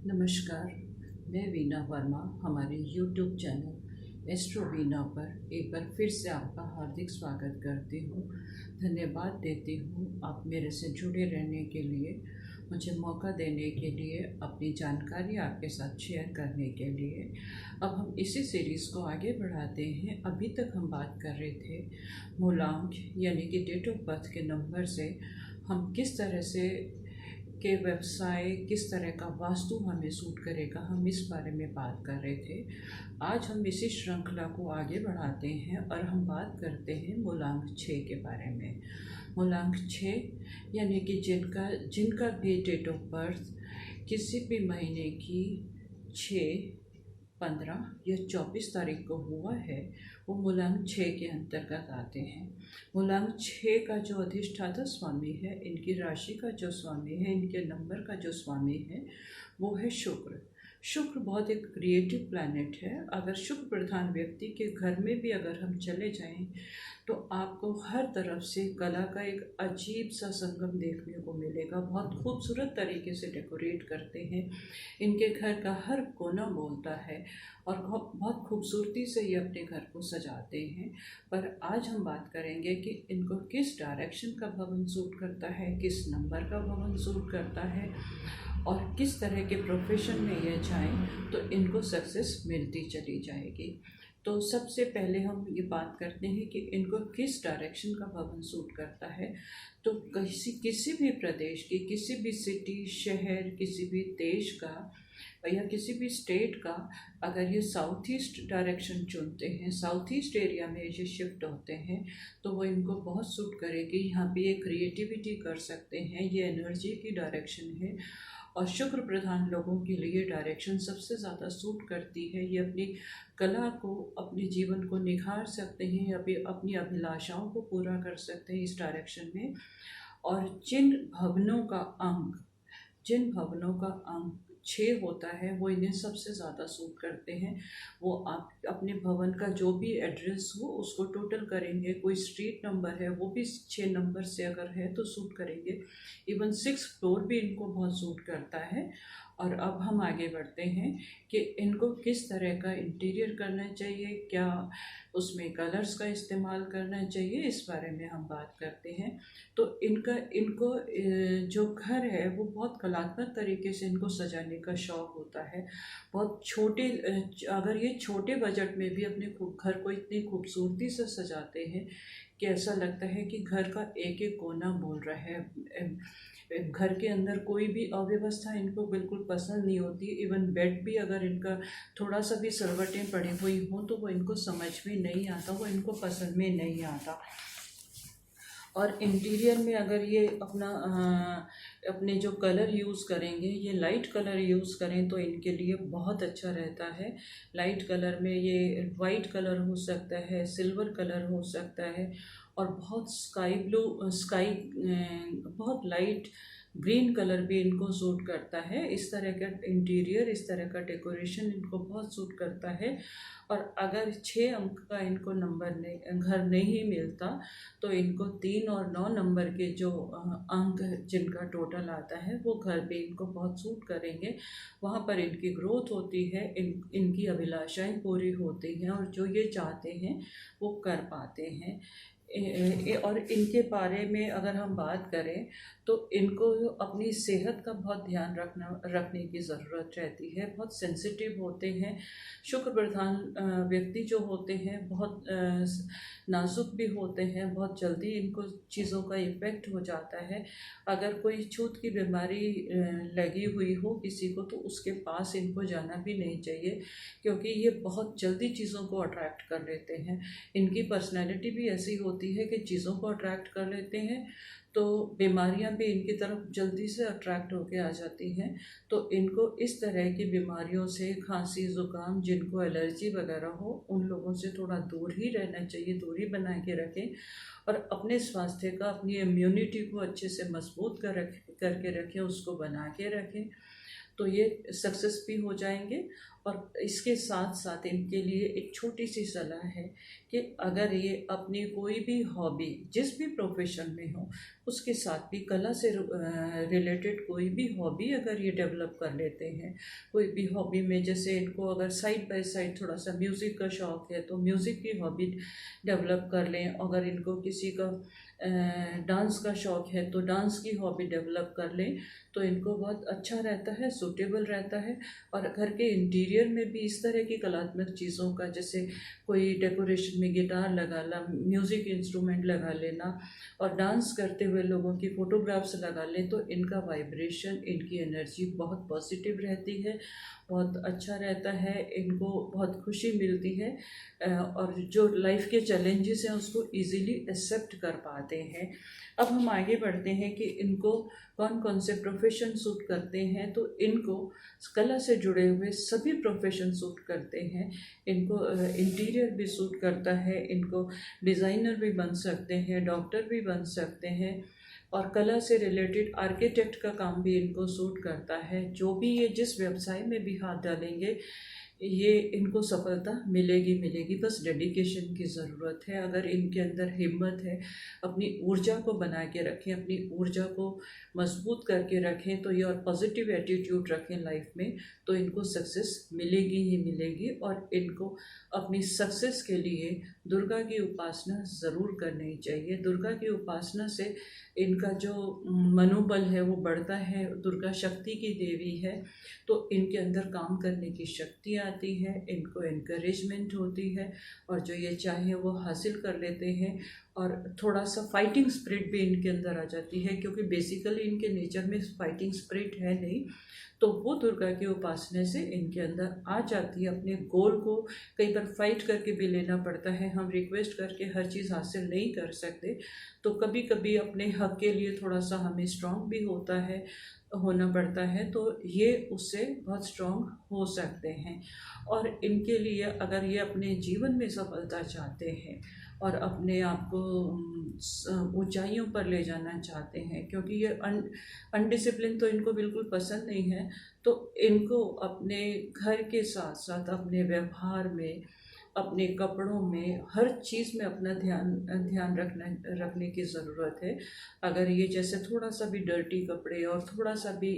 नमस्कार, मैं वीना वर्मा हमारे YouTube चैनल एस्ट्रो वीना पर एक बार फिर से आपका हार्दिक स्वागत करती हूँ। धन्यवाद देती हूँ आप मेरे से जुड़े रहने के लिए, मुझे मौका देने के लिए, अपनी जानकारी आपके साथ शेयर करने के लिए। अब हम इसी सीरीज़ को आगे बढ़ाते हैं। अभी तक हम बात कर रहे थे मूलांक यानी कि डेट ऑफ बर्थ के नंबर से हम किस तरह से के व्यवसाय, किस तरह का वास्तु हमें सूट करेगा, हम इस बारे में बात कर रहे थे। आज हम इसी श्रृंखला को आगे बढ़ाते हैं और हम बात करते हैं मूलांक 6 के बारे में। मूलांक 6 यानी कि जिनका भी डेट ऑफ बर्थ किसी भी महीने की 6, 15 या 24 तारीख को हुआ है, वो मूलांक 6 के अंतर्गत आते हैं। मूलांक 6 का जो अधिष्ठाता स्वामी है, इनकी राशि का जो स्वामी है, इनके नंबर का जो स्वामी है, वो है शुक्र। शुक्र बहुत एक क्रिएटिव प्लैनेट है। अगर शुक्र प्रधान व्यक्ति के घर में भी अगर हम चले जाएं तो आपको हर तरफ से कला का एक अजीब सा संगम देखने को मिलेगा। बहुत खूबसूरत तरीके से डेकोरेट करते हैं, इनके घर का हर कोना बोलता है और बहुत खूबसूरती से ये अपने घर को सजाते हैं। पर आज हम बात करेंगे कि इनको किस डायरेक्शन का भवन सूट करता है, किस नंबर का भवन सूट करता है और किस तरह के प्रोफेशन में ये जाएं तो इनको सक्सेस मिलती चली जाएगी। तो सबसे पहले हम ये बात करते हैं कि इनको किस डायरेक्शन का भवन सूट करता है। तो किसी भी प्रदेश की, किसी भी सिटी, शहर, किसी भी देश का या किसी भी स्टेट का अगर ये साउथ ईस्ट डायरेक्शन चुनते हैं, साउथ ईस्ट एरिया में ये शिफ्ट होते हैं, तो वो इनको बहुत सूट करेगी। यहाँ पे ये क्रिएटिविटी कर सकते हैं, ये एनर्जी की डायरेक्शन है और शुक्र प्रधान लोगों के लिए डायरेक्शन सबसे ज़्यादा सूट करती है। ये अपनी कला को, अपने जीवन को निखार सकते हैं या फिर अपनी अभिलाषाओं को पूरा कर सकते हैं इस डायरेक्शन में। और जिन भवनों का अंक 6 होता है वो इन्हें सबसे ज़्यादा सूट करते हैं। वो आप अपने भवन का जो भी एड्रेस हो उसको टोटल करेंगे। कोई स्ट्रीट नंबर है वो भी 6 नंबर से अगर है तो सूट करेंगे। इवन 6 फ्लोर भी इनको बहुत सूट करता है। और अब हम आगे बढ़ते हैं कि इनको किस तरह का इंटीरियर करना चाहिए, क्या उसमें कलर्स का इस्तेमाल करना चाहिए, इस बारे में हम बात करते हैं। तो इनको जो घर है वो बहुत कलात्मक तरीके से इनको सजाने का शौक़ होता है। बहुत छोटे अगर ये छोटे बजट में भी अपने घर को इतनी खूबसूरती से सजाते हैं कि ऐसा लगता है कि घर का एक एक कोना बोल रहा है। घर के अंदर कोई भी अव्यवस्था इनको बिल्कुल पसंद नहीं होती। इवन बेड भी अगर इनका थोड़ा सा भी सरवटें पड़ी हुई हों तो वो इनको समझ में नहीं आता, वो इनको पसंद में नहीं आता। और इंटीरियर में अगर ये अपने जो कलर यूज़ करेंगे, ये लाइट कलर यूज़ करें तो इनके लिए बहुत अच्छा रहता है। लाइट कलर में ये वाइट कलर हो सकता है, सिल्वर कलर हो सकता है और बहुत बहुत लाइट ग्रीन कलर भी इनको सूट करता है। इस तरह का इंटीरियर, इस तरह का डेकोरेशन इनको बहुत सूट करता है। और अगर 6 अंक का इनको घर नहीं मिलता तो इनको 3 और 9 नंबर के जो अंक जिनका टोटल आता है वो घर भी इनको बहुत सूट करेंगे। वहाँ पर इनकी ग्रोथ होती है, इनकी अभिलाषाएं पूरी होती हैं और जो ये चाहते हैं वो कर पाते हैं। और इनके बारे में अगर हम बात करें तो इनको अपनी सेहत का बहुत ध्यान रखने की ज़रूरत रहती है। बहुत सेंसिटिव होते हैं। शुक्र प्रधान व्यक्ति जो होते हैं बहुत नाजुक भी होते हैं। बहुत जल्दी इनको चीज़ों का इफ़ेक्ट हो जाता है। अगर कोई छूत की बीमारी लगी हुई हो किसी को तो उसके पास इनको जाना भी नहीं चाहिए, क्योंकि ये बहुत जल्दी चीज़ों को अट्रैक्ट कर लेते हैं। इनकी पर्सनैलिटी भी ऐसी होती है कि चीज़ों को अट्रैक्ट कर लेते हैं तो बीमारियां भी इनकी तरफ जल्दी से अट्रैक्ट होके आ जाती हैं। तो इनको इस तरह की बीमारियों से, खांसी, ज़ुकाम, जिनको एलर्जी वगैरह हो, उन लोगों से थोड़ा दूर ही रहना चाहिए, दूरी बना के रखें और अपने स्वास्थ्य का, अपनी इम्यूनिटी को अच्छे से मजबूत करके रखें, उसको बना के रखें। तो ये सक्सेस भी हो जाएंगे। और इसके साथ साथ इनके लिए एक छोटी सी सलाह है कि अगर ये अपनी कोई भी हॉबी जिस भी प्रोफेशन में हो उसके साथ भी कला से रिलेटेड कोई भी हॉबी अगर ये डेवलप कर लेते हैं, कोई भी हॉबी में जैसे इनको अगर साइड बाय साइड थोड़ा सा म्यूज़िक का शौक़ है तो म्यूज़िक की हॉबी डेवलप कर लें। अगर इनको किसी का डांस का शौक़ है तो डांस की हॉबी डेवलप कर लें, तो इनको बहुत अच्छा रहता है, सूटेबल रहता है। और घर के इंटीरियर में भी इस तरह की कलात्मक चीज़ों का, जैसे कोई डेकोरेशन में गिटार लगा ला, म्यूज़िक इंस्ट्रूमेंट लगा लेना और डांस करते हुए लोगों की फ़ोटोग्राफ्स लगा लें, तो इनका वाइब्रेशन, इनकी एनर्जी बहुत पॉजिटिव रहती है, बहुत अच्छा रहता है, इनको बहुत खुशी मिलती है और जो लाइफ के चैलेंजेस हैं उसको इजीली एक्सेप्ट कर पाते हैं। अब हम आगे बढ़ते हैं कि इनको कौन कौन से प्रोफेशन सूट करते हैं। तो इनको कला से जुड़े हुए सभी प्रोफेशन सूट करते हैं। इनको इंटीरियर भी सूट करता है, इनको डिज़ाइनर भी बन सकते हैं, डॉक्टर भी बन सकते हैं, और कला से रिलेटेड आर्किटेक्ट का काम भी इनको सूट करता है। जो भी ये जिस व्यवसाय में भी हाथ डालेंगे ये इनको सफलता मिलेगी। बस डेडिकेशन की ज़रूरत है। अगर इनके अंदर हिम्मत है, अपनी ऊर्जा को बना के रखें, अपनी ऊर्जा को मजबूत करके रखें तो ये, और पॉजिटिव एटीट्यूड रखें लाइफ में, तो इनको सक्सेस मिलेगी ही मिलेगी। और इनको अपनी सक्सेस के लिए दुर्गा की उपासना ज़रूर करनी चाहिए। दुर्गा की उपासना से इनका जो मनोबल है वो बढ़ता है। दुर्गा शक्ति की देवी है, तो इनके अंदर काम करने की शक्ति आती है, इनको एनकरेजमेंट होती है और जो ये चाहे वो हासिल कर लेते हैं। और थोड़ा सा फाइटिंग स्पिरिट भी इनके अंदर आ जाती है, क्योंकि बेसिकली इनके नेचर में फाइटिंग स्पिरिट है नहीं, तो वो दुर्गा की उपासना से इनके अंदर आ जाती है। अपने गोल को कई बार फाइट करके भी लेना पड़ता है, हम रिक्वेस्ट करके हर चीज़ हासिल नहीं कर सकते, तो कभी कभी अपने हक के लिए थोड़ा सा हमें स्ट्रांग भी होना पड़ता है, तो ये उससे बहुत स्ट्रांग हो सकते हैं। और इनके लिए अगर ये अपने जीवन में सफलता चाहते हैं और अपने आप को ऊंचाइयों पर ले जाना चाहते हैं, क्योंकि ये अनडिसिप्लिन तो इनको बिल्कुल पसंद नहीं है, तो इनको अपने घर के साथ साथ अपने व्यवहार में, अपने कपड़ों में, हर चीज़ में अपना ध्यान रखने की ज़रूरत है। अगर ये जैसे थोड़ा सा भी डर्टी कपड़े और थोड़ा सा भी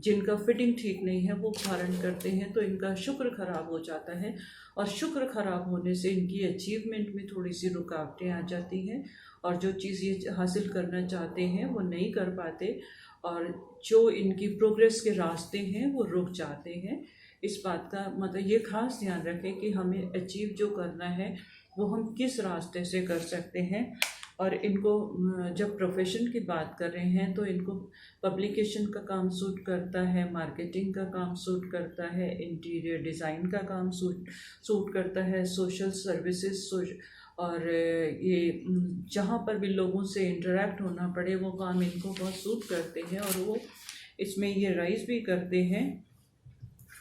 जिनका फिटिंग ठीक नहीं है वो धारण करते हैं, तो इनका शुक्र खराब हो जाता है, और शुक्र खराब होने से इनकी अचीवमेंट में थोड़ी सी रुकावटें आ जाती हैं, और जो चीज़ ये हासिल करना चाहते हैं वो नहीं कर पाते, और जो इनकी प्रोग्रेस के रास्ते हैं वो रुक जाते हैं। इस बात का मतलब ये खास ध्यान रखें कि हमें अचीव जो करना है वो हम किस रास्ते से कर सकते हैं। और इनको जब प्रोफेशन की बात कर रहे हैं तो इनको पब्लिकेशन का काम सूट करता है, मार्केटिंग का काम सूट करता है, इंटीरियर डिज़ाइन का काम सूट करता है, सोशल सर्विसेज, और ये जहाँ पर भी लोगों से इंटरेक्ट होना पड़े वो काम इनको बहुत सूट करते हैं, और वो इसमें ये राइज भी करते हैं।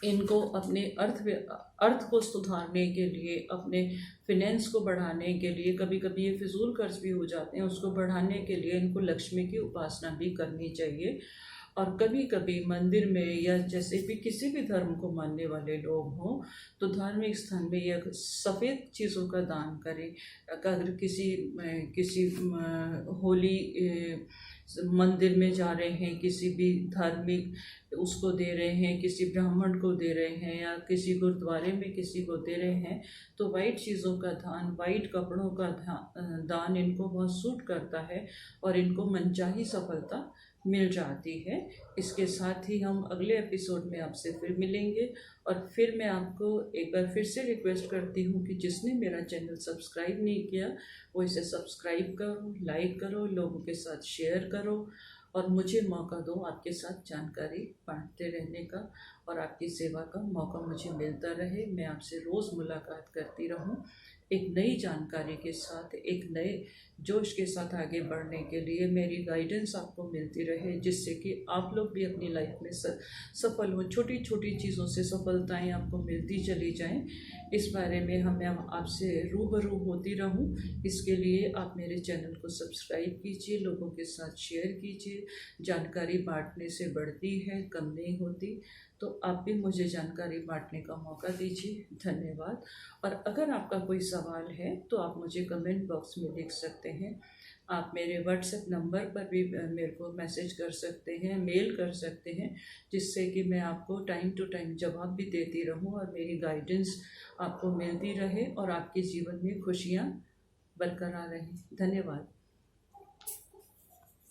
इनको अपने अर्थ को सुधारने के लिए, अपने फिनेंस को बढ़ाने के लिए, कभी कभी ये फिजूल खर्च भी हो जाते हैं, उसको बढ़ाने के लिए इनको लक्ष्मी की उपासना भी करनी चाहिए। और कभी कभी मंदिर में या जैसे भी किसी भी धर्म को मानने वाले लोग हों तो धार्मिक स्थान में यह सफ़ेद चीज़ों का दान करें। अगर किसी होली मंदिर में जा रहे हैं, किसी भी धार्मिक उसको दे रहे हैं, किसी ब्राह्मण को दे रहे हैं या किसी गुरुद्वारे में किसी को दे रहे हैं, तो वाइट चीज़ों का दान, वाइट कपड़ों का दान इनको बहुत सूट करता है और इनको मनचाही सफलता मिल जाती है। इसके साथ ही हम अगले एपिसोड में आपसे फिर मिलेंगे, और फिर मैं आपको एक बार फिर से रिक्वेस्ट करती हूँ कि जिसने मेरा चैनल सब्सक्राइब नहीं किया वो इसे सब्सक्राइब करो, लाइक करो, लोगों के साथ शेयर करो, और मुझे मौका दो आपके साथ जानकारी बांटते रहने का, और आपकी सेवा का मौका मुझे मिलता रहे, मैं आपसे रोज़ मुलाकात करती रहूँ। एक नई जानकारी के साथ, एक नए जोश के साथ आगे बढ़ने के लिए मेरी गाइडेंस आपको मिलती रहे, जिससे कि आप लोग भी अपनी लाइफ में सफल हो। छोटी छोटी चीज़ों से सफलताएं आपको मिलती चली जाएं। इस बारे में मैं आपसे रूबरू होती रहूं। इसके लिए आप मेरे चैनल को सब्सक्राइब कीजिए, लोगों के साथ शेयर कीजिए। जानकारी बांटने से बढ़ती है, कम नहीं होती। तो आप भी मुझे जानकारी बांटने का मौका दीजिए। धन्यवाद। और अगर आपका कोई सवाल है तो आप मुझे कमेंट बॉक्स में लिख सकते हैं। आप मेरे व्हाट्सएप नंबर पर भी मेरे को मैसेज कर सकते हैं, मेल कर सकते हैं, जिससे कि मैं आपको टाइम टू टाइम जवाब भी देती रहूं और मेरी गाइडेंस आपको मिलती रहे और आपके जीवन में खुशियां बरकरार रहें। धन्यवाद।